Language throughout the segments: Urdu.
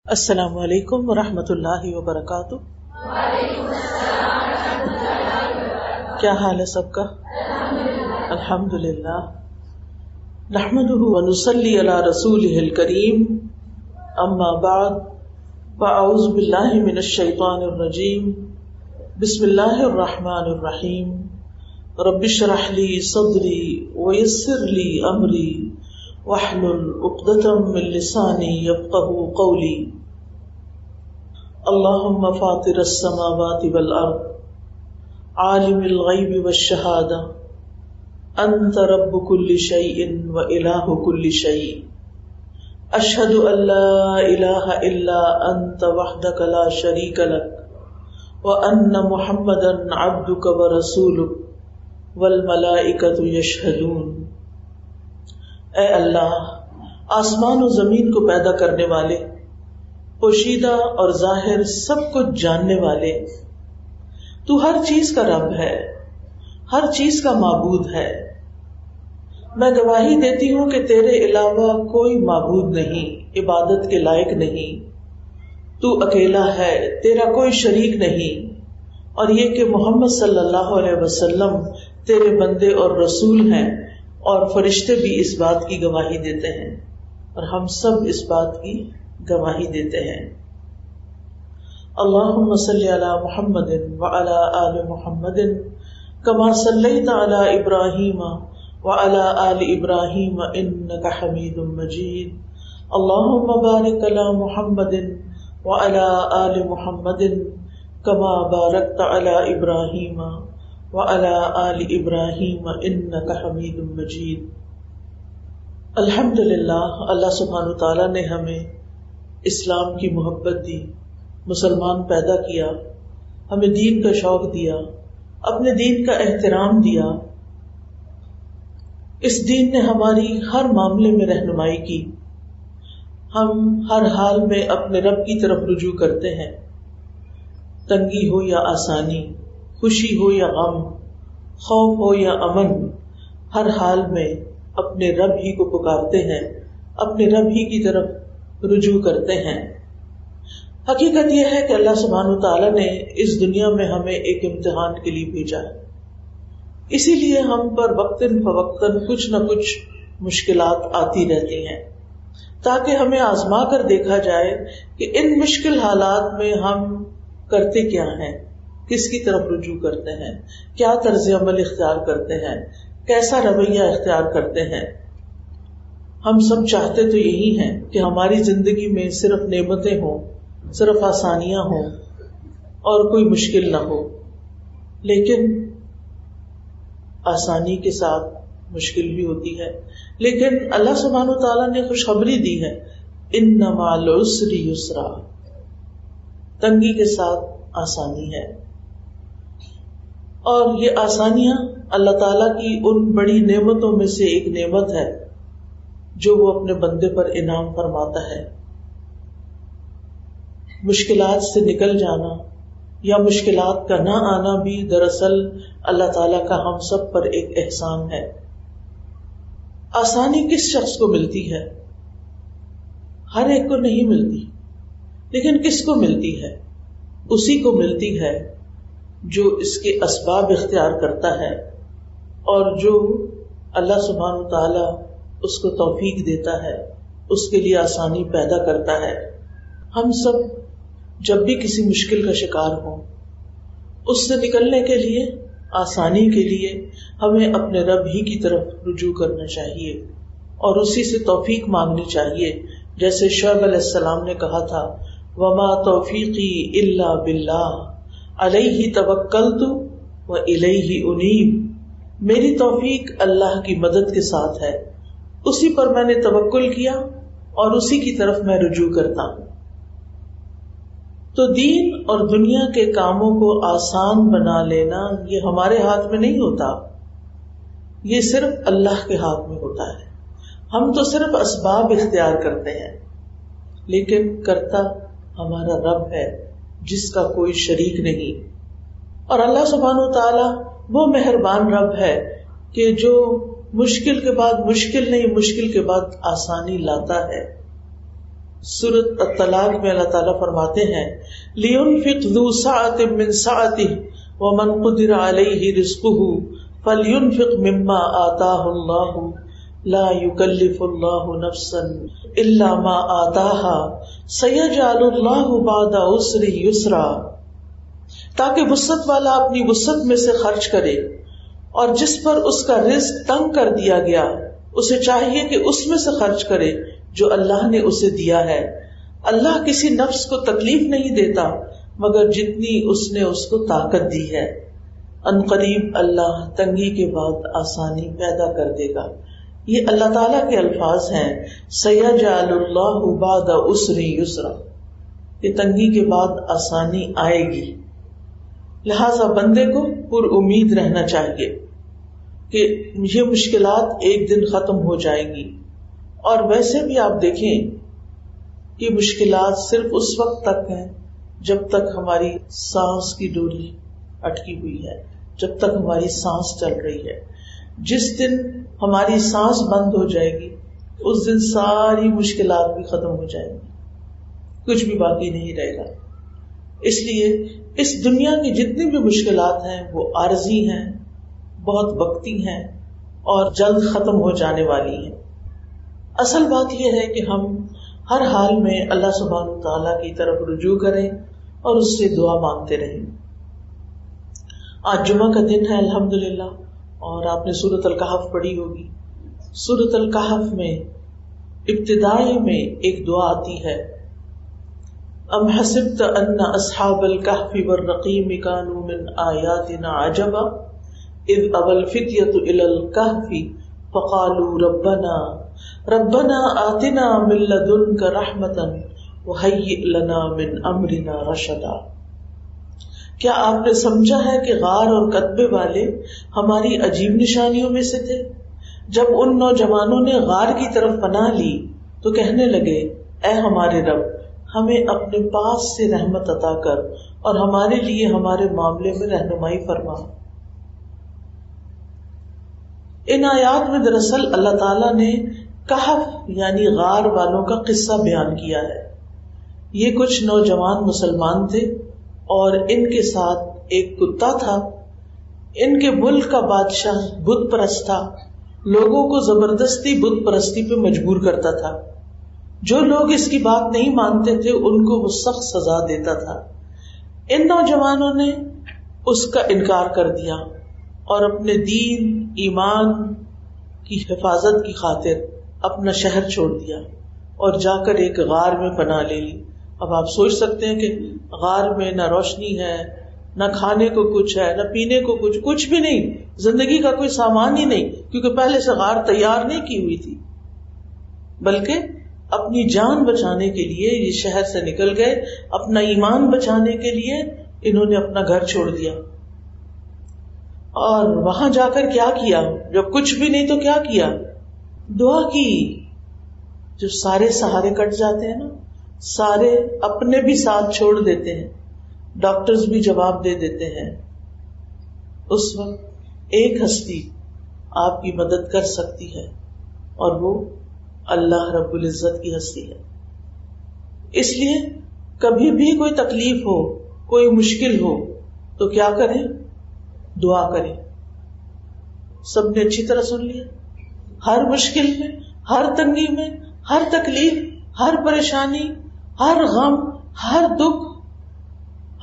السلام علیکم ورحمۃ اللہ وبرکاتہ۔ کیا حال ہے سب کا؟ الحمدللہ۔ نحمدہ ونصلی علی رسولہ الکریم، اما بعد، فاعوذ باللہ من الشیطان الرجیم، بسم اللہ الرحمن الرحیم۔ رب اشرح لی صدری ویسر لی امری واحلل عقدۃ من لسانی یفقہوا قولی۔ اللہم فاطر السماوات والارض عالم الغیب والشہادہ انت رب کل شیء والہ کل شیء، اشہد ان لا الہ الا انت وحدک لا شریک لک وان محمدا عبدک ورسولک والملائکۃ یشہدون۔ اے اللہ، آسمان و زمین کو پیدا کرنے والے، پوشیدہ اور ظاہر سب کچھ جاننے والے، تو ہر چیز کا رب ہے، ہر چیز کا معبود ہے۔ میں گواہی دیتی ہوں کہ تیرے علاوہ کوئی معبود نہیں، عبادت کے لائق نہیں، تو اکیلا ہے، تیرا کوئی شریک نہیں، اور یہ کہ محمد صلی اللہ علیہ وسلم تیرے بندے اور رسول ہیں، اور فرشتے بھی اس بات کی گواہی دیتے ہیں، اور ہم سب اس بات کی گواہی دیتے ہیں۔ اللہم صلی علی محمد وعلی آل محمد کما صلیت علی ابراہیم وعلی آل ابراہیم انک حمید مجید۔ اللہم بارک علی محمد وعلی آل محمد کما بارکت علی ابراہیم وعلی آل ابراہیم انک حمید مجید۔ الحمدللہ، اللہ سبحانہ تعالیٰ نے ہمیں اسلام کی محبت دی، مسلمان پیدا کیا، ہمیں دین کا شوق دیا، اپنے دین کا احترام دیا۔ اس دین نے ہماری ہر معاملے میں رہنمائی کی، ہم ہر حال میں اپنے رب کی طرف رجوع کرتے ہیں، تنگی ہو یا آسانی، خوشی ہو یا غم، خوف ہو یا امن، ہر حال میں اپنے رب ہی کو پکارتے ہیں، اپنے رب ہی کی طرف رجوع کرتے ہیں۔ حقیقت یہ ہے کہ اللہ سبحانہ تعالیٰ نے اس دنیا میں ہمیں ایک امتحان کے لیے بھیجا ہے، اسی لیے ہم پر وقتاً فوقتاً کچھ نہ کچھ مشکلات آتی رہتی ہیں، تاکہ ہمیں آزما کر دیکھا جائے کہ ان مشکل حالات میں ہم کرتے کیا ہیں، کس کی طرف رجوع کرتے ہیں، کیا طرز عمل اختیار کرتے ہیں، کیسا رویہ اختیار کرتے ہیں۔ ہم سب چاہتے تو یہی ہیں کہ ہماری زندگی میں صرف نعمتیں ہوں، صرف آسانیاں ہوں اور کوئی مشکل نہ ہو، لیکن آسانی کے ساتھ مشکل بھی ہوتی ہے۔ لیکن اللہ سبحانہ تعالیٰ نے خوشخبری دی ہے، ان مع العسر یسرا، تنگی کے ساتھ آسانی ہے، اور یہ آسانیاں اللہ تعالیٰ کی ان بڑی نعمتوں میں سے ایک نعمت ہے جو وہ اپنے بندے پر انعام فرماتا ہے۔ مشکلات سے نکل جانا یا مشکلات کا نہ آنا بھی دراصل اللہ تعالیٰ کا ہم سب پر ایک احسان ہے۔ آسانی کس شخص کو ملتی ہے؟ ہر ایک کو نہیں ملتی، لیکن کس کو ملتی ہے؟ اسی کو ملتی ہے جو اس کے اسباب اختیار کرتا ہے، اور جو اللہ سبحانہ تعالیٰ اس کو توفیق دیتا ہے، اس کے لیے آسانی پیدا کرتا ہے۔ ہم سب جب بھی کسی مشکل کا شکار ہوں، اس سے نکلنے کے لیے، آسانی کے لیے ہمیں اپنے رب ہی کی طرف رجوع کرنا چاہیے اور اسی سے توفیق مانگنی چاہیے، جیسے شعیب علیہ السلام نے کہا تھا، وما توفیقی الا باللہ علیہ توکلت والیہ انیب، میری توفیق اللہ کی مدد کے ساتھ ہے، اسی پر میں نے توکل کیا اور اسی کی طرف میں رجوع کرتا ہوں۔ تو دین اور دنیا کے کاموں کو آسان بنا لینا یہ ہمارے ہاتھ میں نہیں ہوتا، یہ صرف اللہ کے ہاتھ میں ہوتا ہے۔ ہم تو صرف اسباب اختیار کرتے ہیں، لیکن کرتا ہمارا رب ہے جس کا کوئی شریک نہیں۔ اور اللہ سبحانہ تعالیٰ وہ مہربان رب ہے کہ جو مشکل کے بعد مشکل نہیں، مشکل کے بعد آسانی لاتا ہے۔ سورۃ الطلاق میں اللہ تعالیٰ فرماتے ہیں لِيُنْفِقْ ذُو سَعَةٍ مِّن سَعَتِهِ وَمَنْ قُدِرَ عَلَيْهِ رِزْقُهُ فَلْيُنْفِقْ مِمَّا آتَاهُ اللَّهُ لَا يُكَلِّفُ اللَّهُ نَفْسًا إِلَّا مَا آتَاهَا سَيَجْعَلُ اللَّهُ بَعْدَ عُسْرٍ يُسْرًا، تاکہ وسعت والا اپنی وسعت میں سے خرچ کرے، اور جس پر اس کا رزق تنگ کر دیا گیا اسے چاہیے کہ اس میں سے خرچ کرے جو اللہ نے اسے دیا ہے۔ اللہ کسی نفس کو تکلیف نہیں دیتا مگر جتنی اس نے اس کو طاقت دی ہے۔ ان قریب اللہ تنگی کے بعد آسانی پیدا کر دے گا۔ یہ اللہ تعالیٰ کے الفاظ ہیں، سَيَجْعَلُ اللَّهُ بَعْدَ عُسْرٍ يُسْرًا، کہ تنگی کے بعد آسانی آئے گی۔ لہذا بندے کو پر امید رہنا چاہیے کہ یہ مشکلات ایک دن ختم ہو جائیں گی۔ اور ویسے بھی آپ دیکھیں کہ مشکلات صرف اس وقت تک ہیں جب تک ہماری سانس کی ڈوری اٹکی ہوئی ہے، جب تک ہماری سانس چل رہی ہے۔ جس دن ہماری سانس بند ہو جائے گی اس دن ساری مشکلات بھی ختم ہو جائیں گی، کچھ بھی باقی نہیں رہے گا۔ اس لیے اس دنیا کی جتنی بھی مشکلات ہیں وہ عارضی ہیں، بہت وقتی ہیں اور جلد ختم ہو جانے والی ہیں۔ اصل بات یہ ہے کہ ہم ہر حال میں اللہ سبحانہ وتعالیٰ کی طرف رجوع کریں اور اس سے دعا مانگتے رہیں۔ آج جمعہ کا دن ہے الحمدللہ، اور آپ نے سورۃ الکہف پڑھی ہوگی۔ سورۃ الکہف میں ابتدائی میں ایک دعا آتی ہے، ام حسبت ان اصحاب الکہف والرقیم کانوا من آیاتنا عجبا اذ اوى الفتية الى الكهف فقالوا ربنا آتنا من لدنك رحمة وهيئ لنا من امرنا رشدا۔ کیا آپ نے سمجھا ہے کہ غار اور کتبے والے ہماری عجیب نشانیوں میں سے تھے؟ جب ان نوجوانوں نے غار کی طرف پناہ لی تو کہنے لگے، اے ہمارے رب، ہمیں اپنے پاس سے رحمت عطا کر اور ہمارے لیے ہمارے معاملے میں رہنمائی فرما۔ ان آیات میں دراصل اللہ تعالیٰ نے کہف یعنی غار والوں کا قصہ بیان کیا ہے۔ یہ کچھ نوجوان مسلمان تھے اور ان کے ساتھ ایک کتا تھا۔ ان کے ملک کا بادشاہ بت پرست تھا، لوگوں کو زبردستی بت پرستی پہ مجبور کرتا تھا۔ جو لوگ اس کی بات نہیں مانتے تھے ان کو وہ سخت سزا دیتا تھا۔ ان نوجوانوں نے اس کا انکار کر دیا اور اپنے دین ایمان کی حفاظت کی خاطر اپنا شہر چھوڑ دیا اور جا کر ایک غار میں پناہ لے لی۔ اب آپ سوچ سکتے ہیں کہ غار میں نہ روشنی ہے، نہ کھانے کو کچھ ہے، نہ پینے کو کچھ بھی نہیں، زندگی کا کوئی سامان ہی نہیں، کیونکہ پہلے سے غار تیار نہیں کی ہوئی تھی، بلکہ اپنی جان بچانے کے لیے یہ شہر سے نکل گئے، اپنا ایمان بچانے کے لیے انہوں نے اپنا گھر چھوڑ دیا۔ اور وہاں جا کر کیا کیا؟ جب کچھ بھی نہیں تو کیا کیا؟ دعا کی۔ جب سارے سہارے کٹ جاتے ہیں نا، سارے اپنے بھی ساتھ چھوڑ دیتے ہیں، ڈاکٹرز بھی جواب دے دیتے ہیں، اس وقت ایک ہستی آپ کی مدد کر سکتی ہے اور وہ اللہ رب العزت کی ہستی ہے۔ اس لیے کبھی بھی کوئی تکلیف ہو، کوئی مشکل ہو تو کیا کریں؟ دعا کریں۔ سب نے اچھی طرح سن لیا؟ ہر مشکل میں، ہر تنگی میں، ہر تکلیف، ہر پریشانی، ہر غم، ہر دکھ،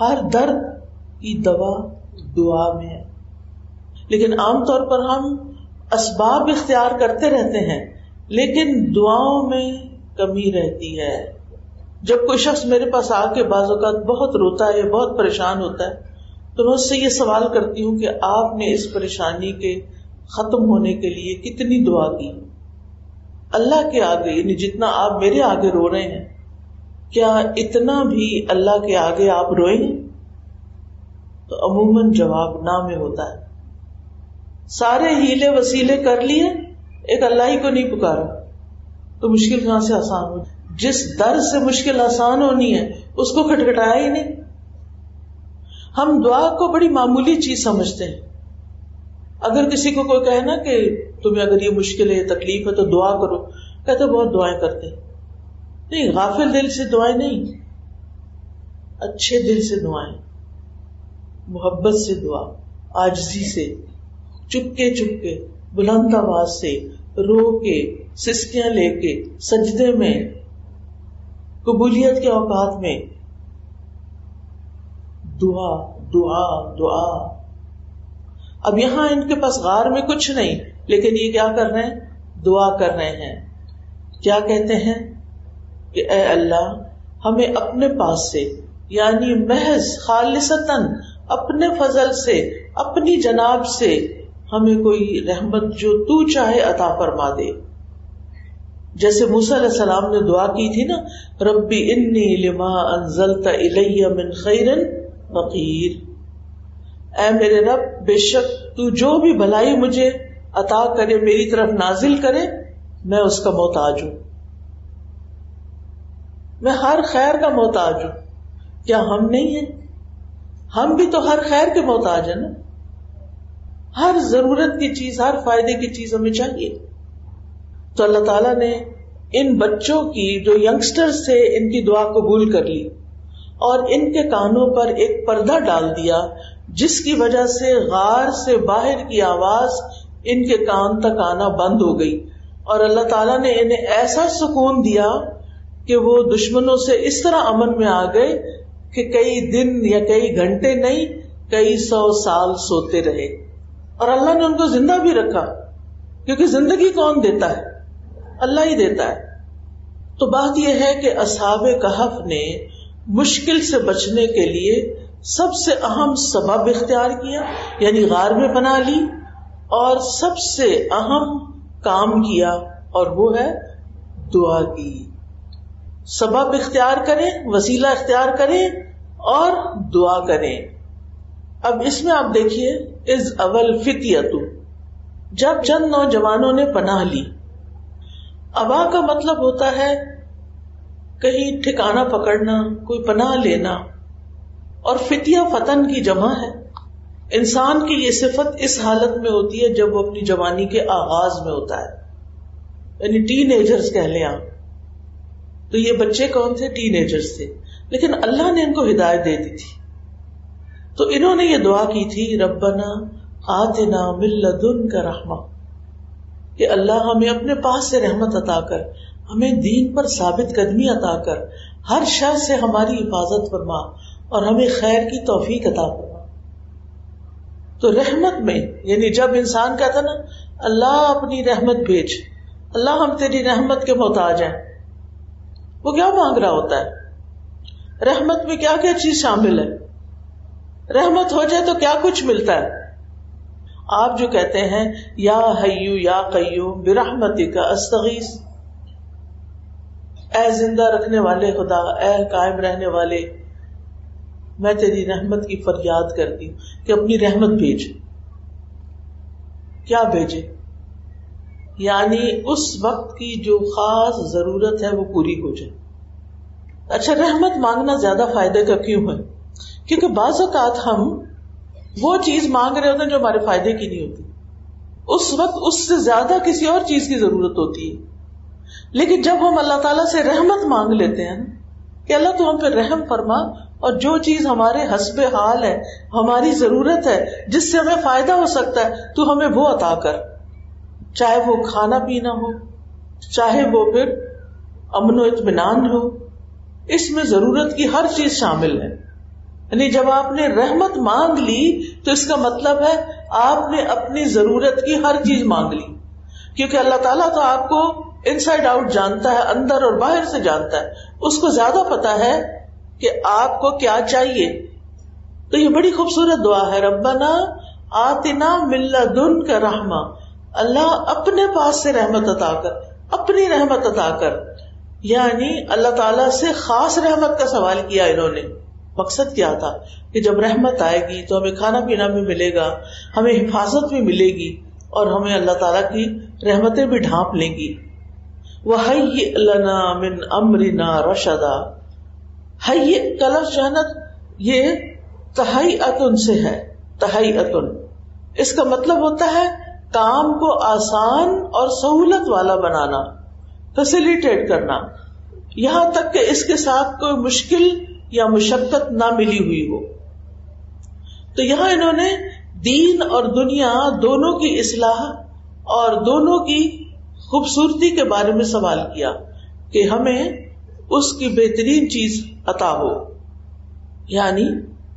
ہر درد کی دوا دعا میں ہے۔ لیکن عام طور پر ہم اسباب اختیار کرتے رہتے ہیں لیکن دعاؤں میں کمی رہتی ہے۔ جب کوئی شخص میرے پاس آ کے بعض اوقات بہت روتا ہے، بہت پریشان ہوتا ہے، تو میں اس سے یہ سوال کرتی ہوں کہ آپ نے اس پریشانی کے ختم ہونے کے لیے کتنی دعا کی؟ اللہ کے آگے، یعنی جتنا آپ میرے آگے رو رہے ہیں، کیا اتنا بھی اللہ کے آگے آپ روئیں؟ تو عموماً جواب نہ میں ہوتا ہے۔ سارے ہیلے وسیلے کر لیے، ایک اللہ ہی کو نہیں پکارا تو مشکل کہاں سے آسان ہو؟ جس در سے مشکل آسان ہونی ہے اس کو کھٹکھٹایا ہی نہیں۔ ہم دعا کو بڑی معمولی چیز سمجھتے ہیں۔ اگر کسی کو کوئی کہے نا کہ تمہیں اگر یہ مشکل ہے، تکلیف ہے تو دعا کرو، کہتے بہت دعائیں کرتے ہیں، نہیں، غافل دل سے دعائیں نہیں، اچھے دل سے دعائیں، محبت سے دعا، عاجزی سے، چپکے چپکے، بلند آواز سے، رو کے، سسکیاں لے کے، سجدے میں، قبولیت کے اوقات میں، دعا دعا دعا۔ اب یہاں ان کے پاس غار میں کچھ نہیں، لیکن یہ کیا کر رہے ہیں؟ دعا کر رہے ہیں۔ کیا کہتے ہیں کہ اے اللہ ہمیں اپنے پاس سے، یعنی محض خالصتاً اپنے فضل سے، اپنی جناب سے ہمیں کوئی رحمت جو تو چاہے عطا فرما دے۔ جیسے موسیٰ علیہ السلام نے دعا کی تھی نا، ربی انی لما انزلت الی من خیر فقیر، اے میرے رب بے شک تو جو بھی بھلائی مجھے عطا کرے، میری طرف نازل کرے، میں اس کا محتاج ہوں، میں ہر خیر کا محتاج ہوں۔ کیا ہم نہیں ہیں؟ ہم بھی تو ہر خیر کے محتاج ہیں نا، ہر ضرورت کی چیز، ہر فائدے کی چیز ہمیں چاہیے۔ تو اللہ تعالیٰ نے ان بچوں کی جو ینگسٹرز تھے ان کی دعا قبول کر لی اور ان کے کانوں پر ایک پردہ ڈال دیا، جس کی وجہ سے غار سے باہر کی آواز ان کے کان تک آنا بند ہو گئی، اور اللہ تعالیٰ نے انہیں ایسا سکون دیا کہ وہ دشمنوں سے اس طرح امن میں آ گئے کہ کئی دن یا کئی گھنٹے نہیں، کئی 100 سال سوتے رہے، اور اللہ نے ان کو زندہ بھی رکھا، کیونکہ زندگی کون دیتا ہے؟ اللہ ہی دیتا ہے۔ تو بات یہ ہے کہ اصحاب کہف نے مشکل سے بچنے کے لیے سب سے اہم سبب اختیار کیا، یعنی غار میں پناہ لی، اور سب سے اہم کام کیا، اور وہ ہے دعا کی۔ سبب اختیار کریں، وسیلہ اختیار کریں اور دعا کریں۔ اب اس میں آپ دیکھیے، از اول فتیۃ، جب چند نوجوانوں نے پناہ لی۔ ابا کا مطلب ہوتا ہے کہیں ٹھکانہ پکڑنا، کوئی پناہ لینا، اور فتیہ فتن کی جمع ہے۔ انسان کی یہ صفت اس حالت میں ہوتی ہے جب وہ اپنی جوانی کے آغاز میں ہوتا ہے، یعنی ٹین ایجرز کہہ لیں آپ۔ تو یہ بچے کون تھے؟ ٹین ایجرز تھے، لیکن اللہ نے ان کو ہدایت دے دی تھی۔ تو انہوں نے یہ دعا کی تھی، ربنا آتنا من لدنک رحمہ، کہ اللہ ہمیں اپنے پاس سے رحمت عطا کر، ہمیں دین پر ثابت قدمی عطا کر، ہر شر سے ہماری حفاظت فرما، اور ہمیں خیر کی توفیق عطا فرما۔ تو رحمت میں، یعنی جب انسان کہتا نا اللہ اپنی رحمت بھیج، اللہ ہم تیری رحمت کے محتاج ہیں، وہ کیا مانگ رہا ہوتا ہے؟ رحمت میں کیا کیا چیز شامل ہے؟ رحمت ہو جائے تو کیا کچھ ملتا ہے؟ آپ جو کہتے ہیں یا حیو یا قیوم برحمتک استغیث، اے زندہ رکھنے والے خدا، اے قائم رہنے والے، میں تیری رحمت کی فریاد کرتی ہوں کہ اپنی رحمت بھیج۔ کیا بھیجے؟ یعنی اس وقت کی جو خاص ضرورت ہے وہ پوری ہو جائے۔ اچھا، رحمت مانگنا زیادہ فائدے کا کیوں ہے؟ کیونکہ بعض اوقات ہم وہ چیز مانگ رہے ہوتے ہیں جو ہمارے فائدے کی نہیں ہوتی، اس وقت اس سے زیادہ کسی اور چیز کی ضرورت ہوتی ہے۔ لیکن جب ہم اللہ تعالیٰ سے رحمت مانگ لیتے ہیں کہ اللہ تو ہم پہ رحم فرما، اور جو چیز ہمارے حسب حال ہے، ہماری ضرورت ہے، جس سے ہمیں فائدہ ہو سکتا ہے، تو ہمیں وہ عطا کر، چاہے وہ کھانا پینا ہو، چاہے وہ پھر امن و اطمینان ہو، اس میں ضرورت کی ہر چیز شامل ہے۔ یعنی جب آپ نے رحمت مانگ لی تو اس کا مطلب ہے آپ نے اپنی ضرورت کی ہر چیز مانگ لی، کیونکہ اللہ تعالیٰ تو آپ کو ان سائڈ آؤٹ جانتا ہے، اندر اور باہر سے جانتا ہے، اس کو زیادہ پتا ہے کہ آپ کو کیا چاہیے۔ تو یہ بڑی خوبصورت دعا ہے، ربنا آتنا من لدنک رحمہ، اللہ اپنے پاس سے رحمت عطا کر، اپنی رحمت عطا کر، یعنی اللہ تعالیٰ سے خاص رحمت کا سوال کیا انہوں نے۔ مقصد کیا تھا کہ جب رحمت آئے گی تو ہمیں کھانا پینا بھی ملے گا، ہمیں حفاظت بھی ملے گی، اور ہمیں اللہ تعالیٰ کی رحمتیں بھی ڈھانپ لیں گی۔ وَهَيِّئْ لَنَا مِنْ أَمْرِنَا رَشَدًا، حیّ کا لفظ جو ہے نا، یہ تہیئۃ سے ہے، تہیئۃ، اس کا مطلب ہوتا ہے کام کو آسان اور سہولت والا بنانا، فیسیلیٹیٹ کرنا۔ یہاں تک کہ اس کے ساتھ کوئی مشکل یا مشقت نہ ملی ہوئی ہو. تو یہاں انہوں نے دین اور دنیا دونوں کی اصلاح اور دونوں کی خوبصورتی کے بارے میں سوال کیا کہ ہمیں اس کی بہترین چیز عطا ہو، یعنی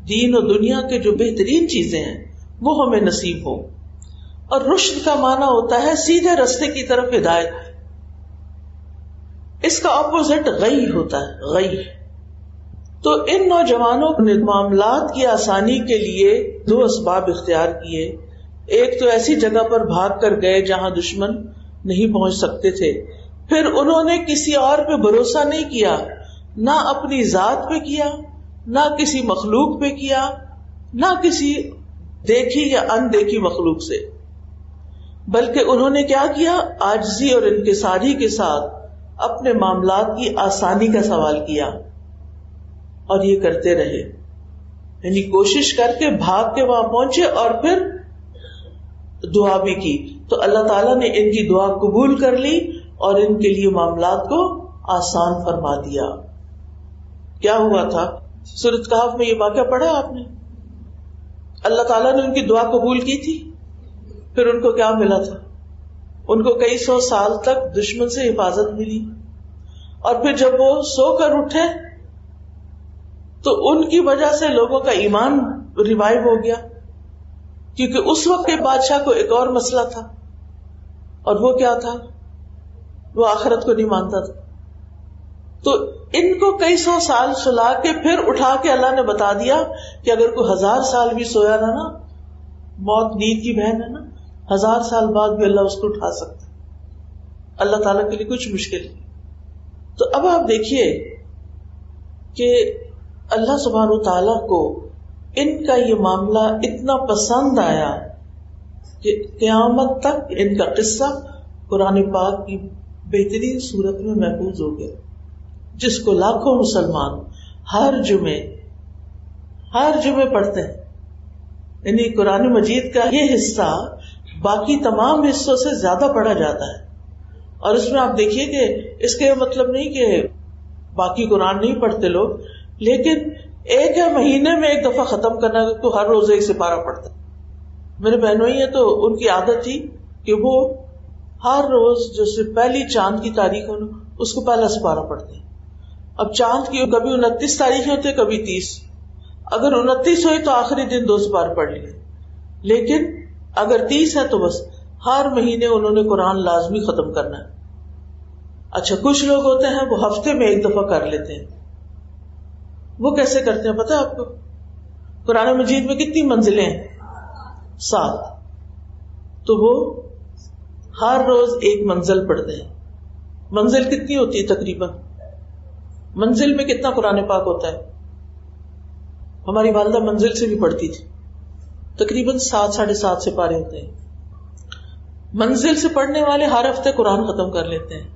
دین اور دنیا کے جو بہترین چیزیں ہیں وہ ہمیں نصیب ہو. اور رشد کا معنی ہوتا ہے سیدھے راستے کی طرف ہدایت. اس کا اپوزٹ غی ہوتا ہے، غی. تو ان نوجوانوں نے معاملات کی آسانی کے لیے دو اسباب اختیار کیے. ایک تو ایسی جگہ پر بھاگ کر گئے جہاں دشمن نہیں پہنچ سکتے تھے. پھر انہوں نے کسی اور پہ بھروسہ نہیں کیا، نہ اپنی ذات پہ کیا، نہ کسی مخلوق پہ کیا، نہ کسی دیکھی یا اندیکھی مخلوق سے، بلکہ انہوں نے کیا کیا؟ عاجزی اور انکساری کے ساتھ اپنے معاملات کی آسانی کا سوال کیا اور یہ کرتے رہے. یعنی کوشش کر کے بھاگ کے وہاں پہنچے اور پھر دعا بھی کی. تو اللہ تعالیٰ نے ان کی دعا قبول کر لی اور ان کے لیے معاملات کو آسان فرما دیا. کیا ہوا تھا؟ سورۃ کہف میں یہ واقعہ پڑھا آپ نے؟ اللہ تعالیٰ نے ان کی دعا قبول کی تھی، پھر ان کو کیا ملا تھا؟ ان کو کئی سو سال تک دشمن سے حفاظت ملی. اور پھر جب وہ سو کر اٹھے تو ان کی وجہ سے لوگوں کا ایمان ریوائیو ہو گیا، کیونکہ اس وقت کے بادشاہ کو ایک اور مسئلہ تھا، اور وہ کیا تھا؟ وہ آخرت کو نہیں مانتا تھا. تو ان کو کئی سو سال سلا کے پھر اٹھا کے اللہ نے بتا دیا کہ اگر کوئی 1000 سال بھی سویا رہا نا، موت نیند کی بہن ہے نا، 1000 سال بعد بھی اللہ اس کو اٹھا سکتا ہے. اللہ تعالیٰ کے لیے کچھ مشکل نہیں. تو اب آپ دیکھیے کہ اللہ سبحانہ وتعالیٰ کو ان کا یہ معاملہ اتنا پسند آیا کہ قیامت تک ان کا قصہ قرآن پاک کی بہترین صورت میں محفوظ ہو گیا، جس کو لاکھوں مسلمان ہر جمعے پڑھتے ہیں. یعنی قرآن مجید کا یہ حصہ باقی تمام حصوں سے زیادہ پڑھا جاتا ہے. اور اس میں آپ دیکھیے کہ اس کے مطلب نہیں کہ باقی قرآن نہیں پڑھتے لوگ، لیکن ایک ہے مہینے میں ایک دفعہ ختم کرنا، تو ہر روز ایک سپارہ پڑھتا ہے. میرے بہنوئی ہیں تو ان کی عادت تھی کہ وہ ہر روز جیسے پہلی چاند کی تاریخ ہو اس کو پہلا سپارہ پڑھتے ہیں. اب چاند کی کبھی 29 تاریخ ہوتے، کبھی 30. اگر 29 ہوئی تو آخری دن 2 سپارے پڑھ لیے، لیکن اگر 30 ہے تو بس ہر مہینے انہوں نے قرآن لازمی ختم کرنا ہے. اچھا، کچھ لوگ ہوتے ہیں وہ ہفتے میں ایک دفعہ کر لیتے ہیں. وہ کیسے کرتے ہیں پتہ ہے آپ کو؟ قرآن مجید میں کتنی منزلیں ہیں؟ 7. تو وہ ہر روز ایک منزل پڑھتے ہیں. منزل کتنی ہوتی ہے تقریباً؟ منزل میں کتنا قرآن پاک ہوتا ہے؟ ہماری والدہ منزل سے بھی پڑھتی تھی. تقریباً 7 ساڑھے 7 سپارے ہوتے ہیں. منزل سے پڑھنے والے ہر ہفتے قرآن ختم کر لیتے ہیں.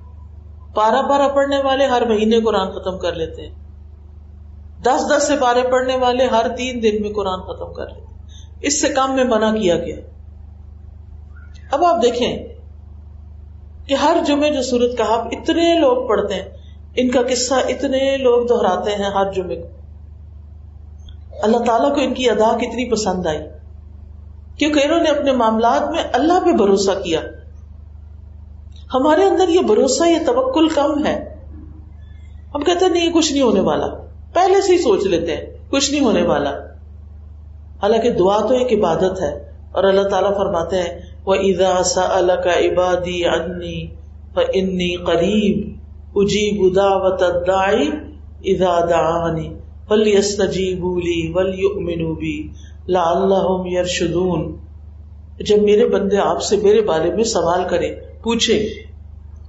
پارا پارا پڑھنے والے ہر مہینے قرآن ختم کر لیتے ہیں. 10 سپارے پڑھنے والے ہر 3 دن میں قرآن ختم کر لیتے ہیں. اس سے کم میں منع کیا گیا. اب آپ دیکھیں کہ ہر جمعے جو سورۃ کہف اتنے لوگ پڑھتے ہیں، ان کا قصہ اتنے لوگ دہراتے ہیں ہر جمعے کو. اللہ تعالیٰ کو ان کی ادا کتنی پسند آئی، کیونکہ انہوں نے اپنے معاملات میں اللہ پہ بھروسہ کیا. ہمارے اندر یہ بھروسہ، یہ توکل کم ہے. ہم کہتے ہیں نہیں کچھ نہیں ہونے والا، پہلے سے ہی سوچ لیتے ہیں کچھ نہیں ہونے والا. حالانکہ دعا تو ایک عبادت ہے، اور اللہ تعالیٰ فرماتے ہیں وَإِذَا سَأَلَكَ عِبَادِي عَنِّي فَإِنِّي قَرِيبٌ أُجِيبُ دَعْوَةَ الدَّاعِ إِذَا دَعَانِ فَلْيَسْتَجِيبُوا لِي وَلْيُؤْمِنُوا بِي لَعَلَّهُمْ يَرْشُدُونَ. جب میرے بندے آپ سے میرے بارے میں سوال کریں، پوچھیں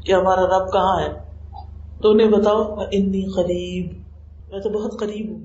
کہ ہمارا رب کہاں ہے، تو انہیں بتاؤ انی قریب، میں تو بہت قریب ہوں.